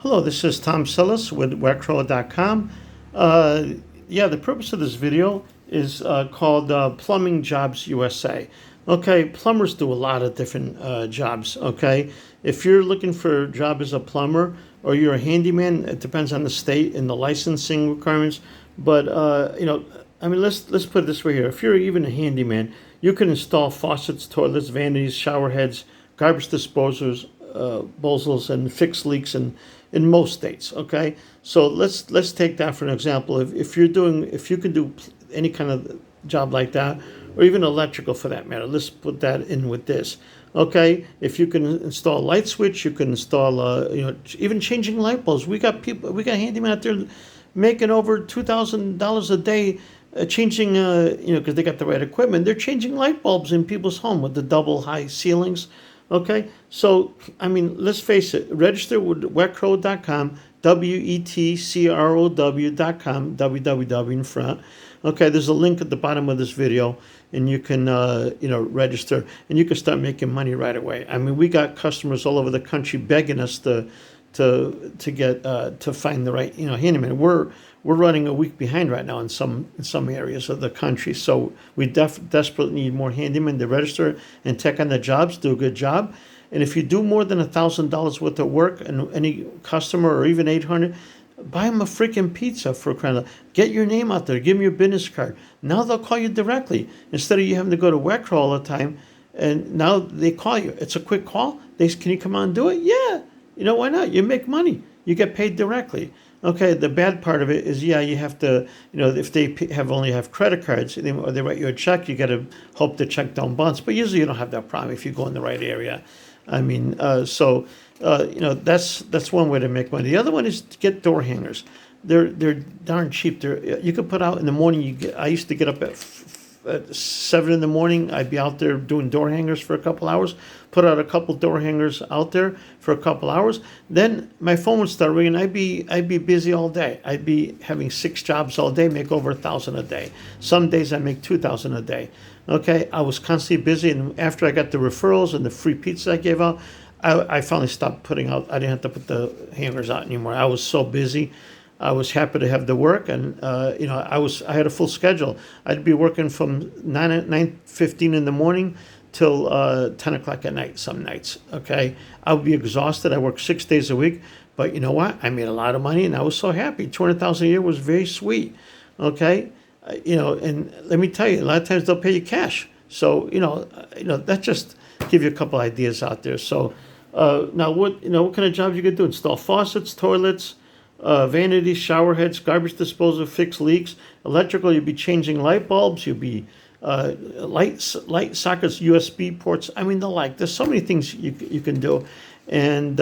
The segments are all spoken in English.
Hello, this is Tom Sellis with Wecro.com. Uh, yeah, the purpose of this video is called Plumbing Jobs USA. Okay, plumbers do a lot of different jobs. Okay, if you're looking for a job as a plumber or you're a handyman, it depends on the state and the licensing requirements. But I mean, let's put it this way here. If you're even a handyman, you can install faucets, toilets, vanities, shower heads, garbage disposers, bozels, and fix leaks in most states. Okay, so let's take that for an example. If you can do any kind of job like that, or even electrical for that matter, let's put that in with this. Okay, if you can install a light switch, you can install even changing light bulbs. We got handymen out there making over $2,000 a day. Changing, because they got the right equipment, they're changing light bulbs in people's home with the double high ceilings. Okay, so I mean, let's face it. Register with wecro.com, WETCROW.com, www in front. Okay, there's a link at the bottom of this video, and you can register, and you can start making money right away. I mean, we got customers all over the country begging us to get to find the right handyman. We're running a week behind right now in some areas of the country, so we desperately need more handymen to register and take on the jobs, do a good job. And if you do more than $1,000 worth of work, and any customer, or even 800, buy them a freaking pizza for crying out loud. Get your name out there. Give them your business card. Now they'll call you directly instead of you having to go to Wecro all the time. And now they call you. It's a quick call. Can you come on and do it? Yeah. Why not? You make money. You get paid directly. Okay, the bad part of it is, yeah, you have to, if they only have credit cards, or they write you a check, you got to hope the check don't bounce. But usually you don't have that problem if you go in the right area. I mean, that's one way to make money. The other one is to get door hangers. They're darn cheap. You could put out in the morning. I used to get up at 7 in the morning. I'd be out there doing door hangers for a couple hours, put out a couple door hangers out there for a couple hours. Then my phone would start ringing. I'd be busy all day. I'd be having 6 jobs all day, make over $1,000 a day. Some days I make $2,000 a day. Okay, I was constantly busy, and after I got the referrals and the free pizza I gave out, I finally stopped putting out. I didn't have to put the hangers out anymore. I was so busy. I was happy to have the work, and I had a full schedule. I'd be working from 9:15 in the morning till 10 o'clock at night some nights. Okay, I would be exhausted. I worked 6 days a week, but you know what? I made a lot of money, and I was so happy. 200,000 a year was very sweet. Okay, and let me tell you, a lot of times they'll pay you cash. So that just give you a couple ideas out there. So now what kind of jobs you could do? Install faucets, toilets, vanities, shower heads, garbage disposal, fix leaks. Electrical, you'll be changing light bulbs. You'll be light sockets, USB ports. I mean, there's so many things you can do, and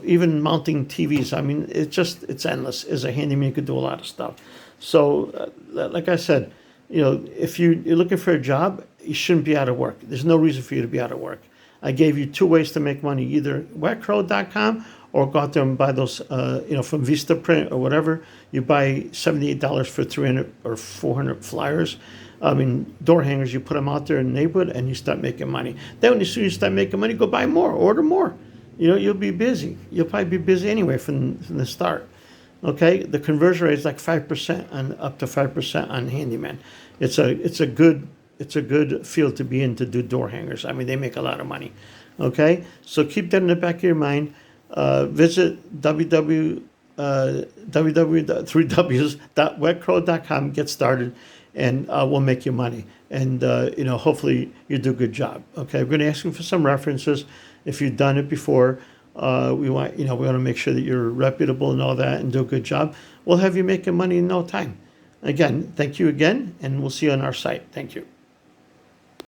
even mounting TVs. I mean, it's endless. As a handyman, you could do a lot of stuff. So, like I said, if you're looking for a job, you shouldn't be out of work. There's no reason for you to be out of work. I gave you 2 ways to make money: either Wecro.com, or go out there and buy those, from Vistaprint or whatever. You buy $78 for 300 or 400 flyers. I mean, door hangers. You put them out there in the neighborhood, and you start making money. Then, as soon as you start making money, go buy more, order more. You'll be busy. You'll probably be busy anyway from the start. Okay, the conversion rate is like 5% and up to 5% on handyman. It's a good field to be in to do door hangers. I mean, they make a lot of money. Okay, so keep that in the back of your mind. Visit www.wecro.com. Get started, and we'll make you money. And hopefully you do a good job. Okay, we're going to ask you for some references if you've done it before. We want to make sure that you're reputable and all that, and do a good job. We'll have you making money in no time. Again, thank you again, and we'll see you on our site. Thank you.